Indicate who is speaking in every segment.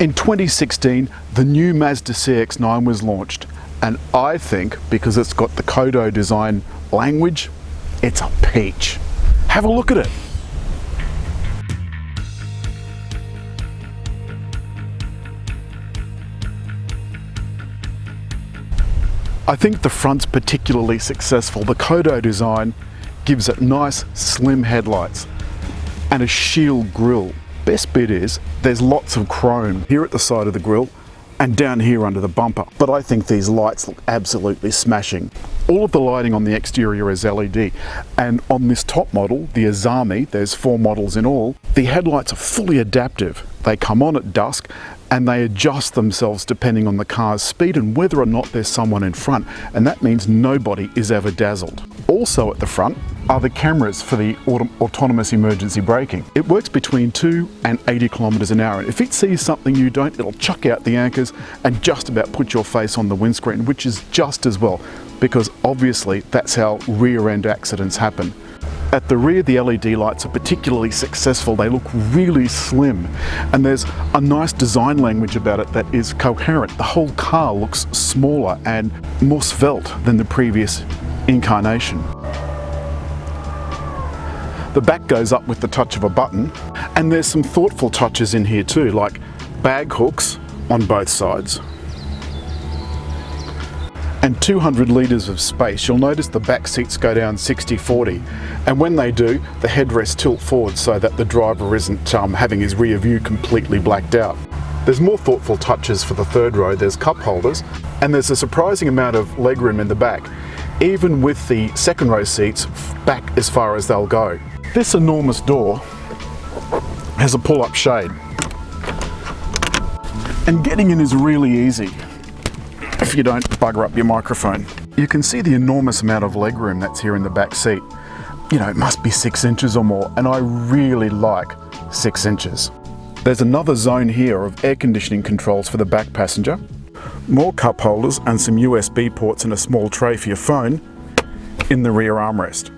Speaker 1: In 2016, the new Mazda CX-9 was launched, and I think because it's got the Kodo design language, it's a peach. Have a look at it. I think the front's particularly successful. The Kodo design gives it nice, slim headlights and a shield grille. Best bit is there's lots of chrome here at the side of the grille and down here under the bumper. But I think these lights look absolutely smashing. All of the lighting on the exterior is LED, and on this top model, the Azami, there's 4 models in all, the headlights are fully adaptive. They come on at dusk and they adjust themselves depending on the car's speed and whether or not there's someone in front, and that means nobody is ever dazzled. Also at the front are the cameras for the autonomous emergency braking. It works between 2 and 80 kilometers an hour, and if it sees something you don't, it'll chuck out the anchors and just about put your face on the windscreen, which is just as well, because obviously that's how rear end accidents happen. At the rear, the LED lights are particularly successful. They look really slim, and there's a nice design language about it that is coherent. The whole car looks smaller and more svelte than the previous incarnation. The back goes up with the touch of a button, and there's some thoughtful touches in here too, like bag hooks on both sides and 200 litres of space. You'll notice the back seats go down 60-40, and when they do, the headrests tilt forward so that the driver isn't having his rear view completely blacked out. There's more thoughtful touches for the third row. There's cup holders, and there's a surprising amount of legroom in the back, even with the second row seats back as far as they'll go. This enormous door has a pull-up shade, and getting in is really easy if you don't bugger up your microphone. You can see the enormous amount of legroom that's here in the back seat. You know, it must be 6 inches or more, and I really like 6 inches. There's another zone here of air conditioning controls for the back passenger, more cup holders and some USB ports and a small tray for your phone in the rear armrest.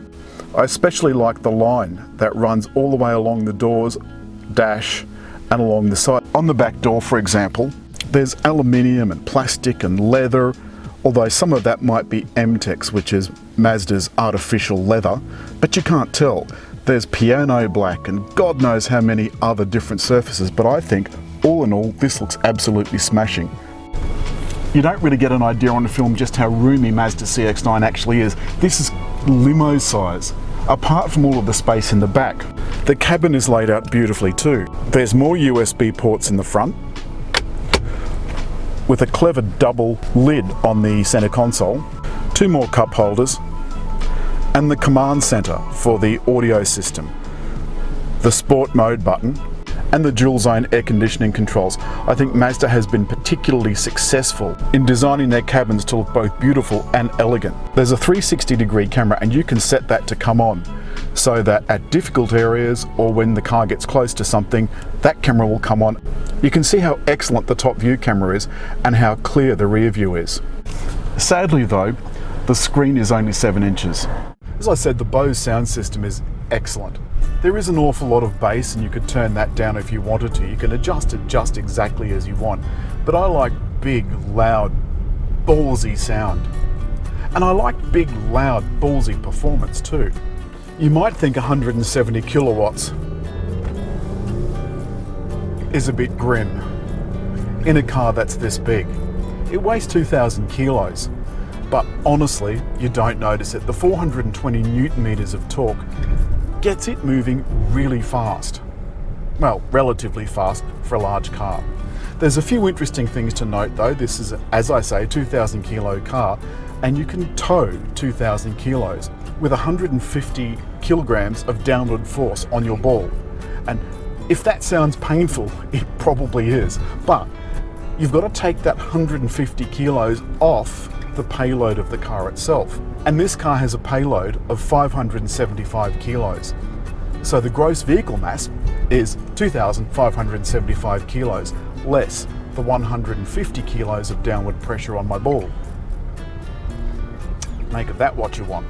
Speaker 1: I especially like the line that runs all the way along the doors, dash and along the side. On the back door, for example, there's aluminium and plastic and leather, although some of that might be MTEX, which is Mazda's artificial leather, but you can't tell. There's piano black and God knows how many other different surfaces, but I think all in all this looks absolutely smashing. You don't really get an idea on the film just how roomy Mazda CX-9 actually is. This is limo size, apart from all of the space in the back. The cabin is laid out beautifully too. There's more USB ports in the front, with a clever double lid on the center console, 2 more cup holders, and the command center for the audio system, the sport mode button, and the dual zone air conditioning controls. I think Mazda has been particularly successful in designing their cabins to look both beautiful and elegant. There's a 360-degree camera, and you can set that to come on so that at difficult areas or when the car gets close to something, that camera will come on. You can see how excellent the top view camera is and how clear the rear view is. Sadly though, the screen is only 7 inches. As I said, the Bose sound system is excellent. There is an awful lot of bass, and you could turn that down if you wanted to. You can adjust it just exactly as you want. But I like big, loud, ballsy sound. And I like big, loud, ballsy performance too. You might think 170 kilowatts is a bit grim in a car that's this big. It weighs 2,000 kilos, but honestly, you don't notice it. The 420 Newton meters of torque gets it moving really fast. Well, relatively fast for a large car. There's a few interesting things to note though. This is, as I say, a 2,000 kilo car, and you can tow 2,000 kilos with 150 kilograms of downward force on your ball. And if that sounds painful, it probably is, but you've got to take that 150 kilos off the payload of the car itself. And this car has a payload of 575 kilos. So the gross vehicle mass is 2,575 kilos, less the 150 kilos of downward pressure on my ball. Make of that what you want.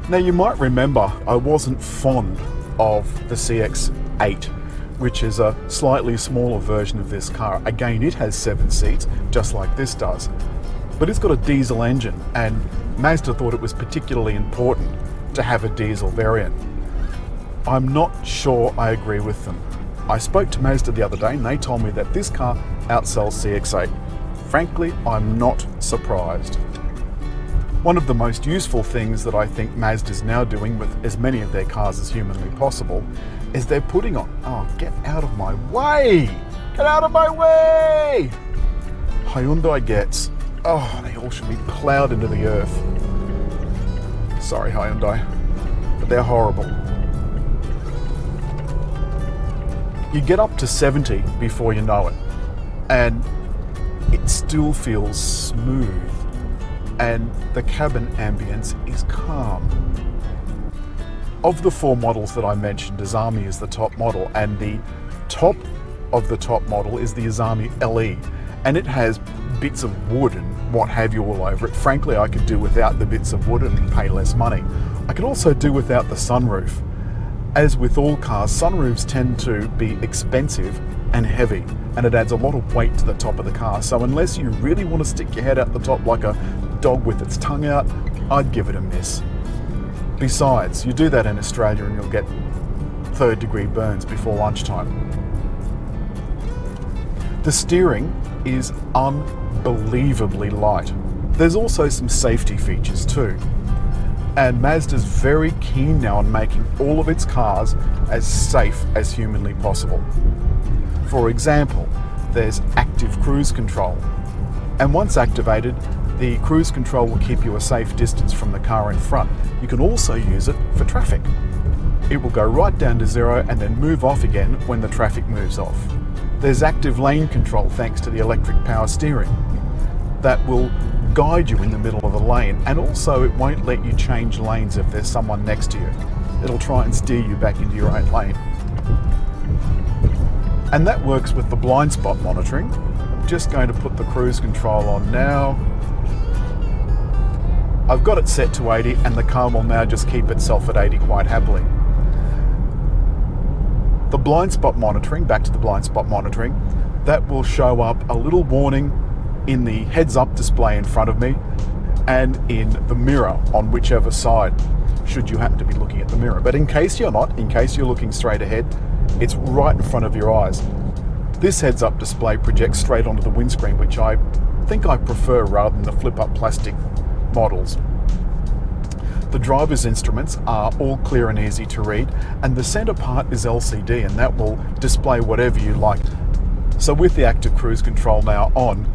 Speaker 1: Now you might remember I wasn't fond of the CX-8 which is a slightly smaller version of this car. Again, it has 7 seats, just like this does. But it's got a diesel engine, and Mazda thought it was particularly important to have a diesel variant. I'm not sure I agree with them. I spoke to Mazda the other day and they told me that this car outsells CX-8. Frankly, I'm not surprised. One of the most useful things that I think Mazda's now doing with as many of their cars as humanly possible is they're putting on, oh, get out of my way! Get out of my way! Hyundai gets, oh, they all should be plowed into the earth. Sorry, Hyundai, but they're horrible. You get up to 70 before you know it, and it still feels smooth, and the cabin ambience is calm. Of the 4 models that I mentioned, Azami is the top model, and the top of the top model is the Azami LE, and it has bits of wood and what have you all over it. Frankly, I could do without the bits of wood and pay less money. I could also do without the sunroof. As with all cars, sunroofs tend to be expensive and heavy, and it adds a lot of weight to the top of the car. So unless you really want to stick your head out the top like a dog with its tongue out, I'd give it a miss. Besides, you do that in Australia and you'll get 3rd-degree burns before lunchtime. The steering is unbelievably light. There's also some safety features too. And Mazda's very keen now on making all of its cars as safe as humanly possible. For example, there's active cruise control. And once activated, the cruise control will keep you a safe distance from the car in front. You can also use it for traffic. It will go right down to 0 and then move off again when the traffic moves off. There's active lane control thanks to the electric power steering. That will guide you in the middle of the lane, and also it won't let you change lanes if there's someone next to you. It'll try and steer you back into your own lane. And that works with the blind spot monitoring. I'm just going to put the cruise control on now. I've got it set to 80 and the car will now just keep itself at 80 quite happily. The blind spot monitoring, back to the blind spot monitoring, that will show up a little warning in the heads-up display in front of me and in the mirror on whichever side, should you happen to be looking at the mirror. But in case you're not, in case you're looking straight ahead, it's right in front of your eyes. This heads-up display projects straight onto the windscreen, which I think I prefer rather than the flip-up plastic models. The driver's instruments are all clear and easy to read, and the center part is LCD, and that will display whatever you like. So with the active cruise control now on,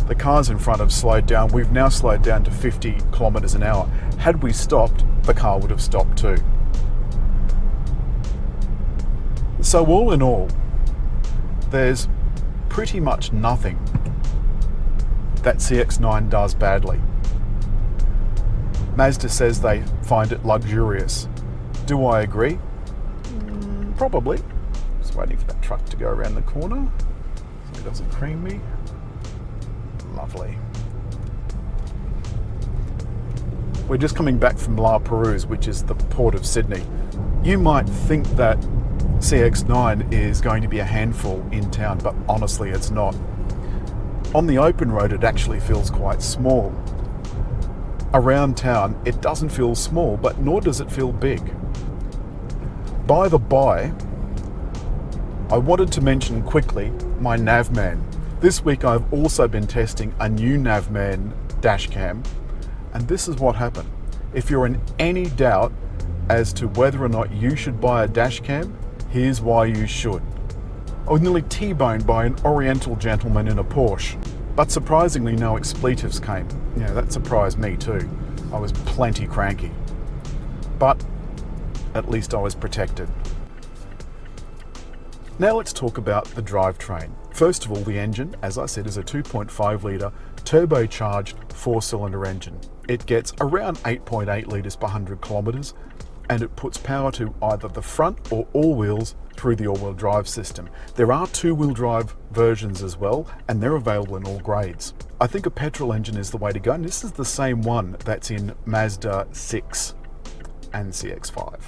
Speaker 1: the cars in front have slowed down. We've now slowed down to 50 kilometers an hour. Had we stopped, the car would have stopped too. So all in all, there's pretty much nothing that CX-9 does badly. Mazda says they find it luxurious. Do I agree? Probably. Just waiting for that truck to go around the corner so it doesn't cream me. Lovely. We're just coming back from La Perouse, which is the port of Sydney. You might think that CX-9 is going to be a handful in town, but honestly it's not. On the open road it actually feels quite small. Around town it doesn't feel small, but nor does it feel big. By the by, I wanted to mention quickly my Navman. This week I've also been testing a new Navman dash cam, and this is what happened. If you're in any doubt as to whether or not you should buy a dash cam, here's why you should. I was nearly T-boned by an Oriental gentleman in a Porsche, but surprisingly no expletives came. Yeah, that surprised me too. I was plenty cranky. But at least I was protected. Now let's talk about the drivetrain. First of all, the engine, as I said, is a 2.5 litre turbocharged 4-cylinder engine. It gets around 8.8 litres per 100 kilometres, and it puts power to either the front or all wheels through the all-wheel drive system. There are 2-wheel drive versions as well, and they're available in all grades. I think a petrol engine is the way to go, and this is the same one that's in Mazda 6 and CX-5.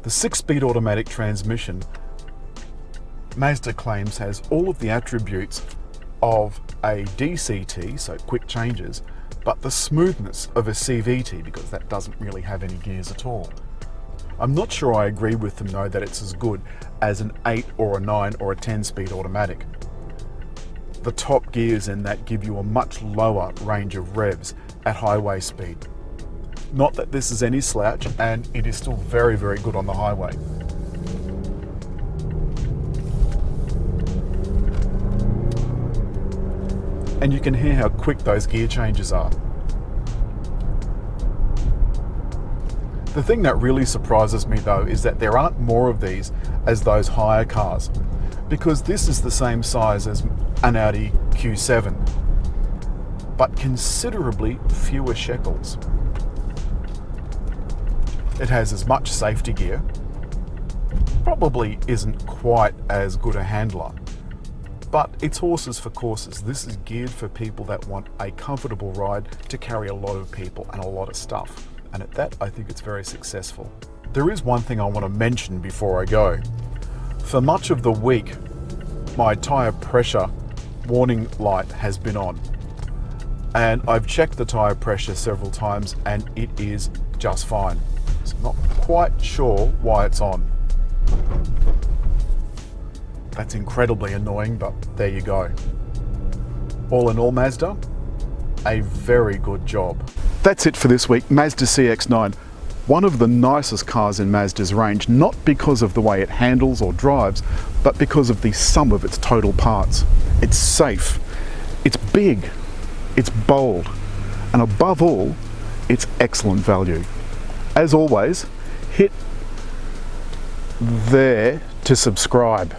Speaker 1: The 6-speed automatic transmission, Mazda claims, has all of the attributes of a DCT, so quick changes, but the smoothness of a CVT, because that doesn't really have any gears at all. I'm not sure I agree with them though that it's as good as an 8 or a 9 or a 10-speed automatic. The top gears in that give you a much lower range of revs at highway speed. Not that this is any slouch, and it is still very, very good on the highway. And you can hear how quick those gear changes are. The thing that really surprises me though is that there aren't more of these as those higher cars, because this is the same size as an Audi Q7, but considerably fewer shekels. It has as much safety gear, probably isn't quite as good a handler, but it's horses for courses. This is geared for people that want a comfortable ride to carry a lot of people and a lot of stuff. And at that, I think it's very successful. There is one thing I want to mention before I go. For much of the week, my tyre pressure warning light has been on. And I've checked the tyre pressure several times and it is just fine. So I'm not quite sure why it's on. That's incredibly annoying, but there you go. All in all, Mazda, a very good job. That's it for this week. Mazda CX-9, one of the nicest cars in Mazda's range, not because of the way it handles or drives, but because of the sum of its total parts. It's safe, it's big, it's bold, and above all, it's excellent value. As always, hit there to subscribe.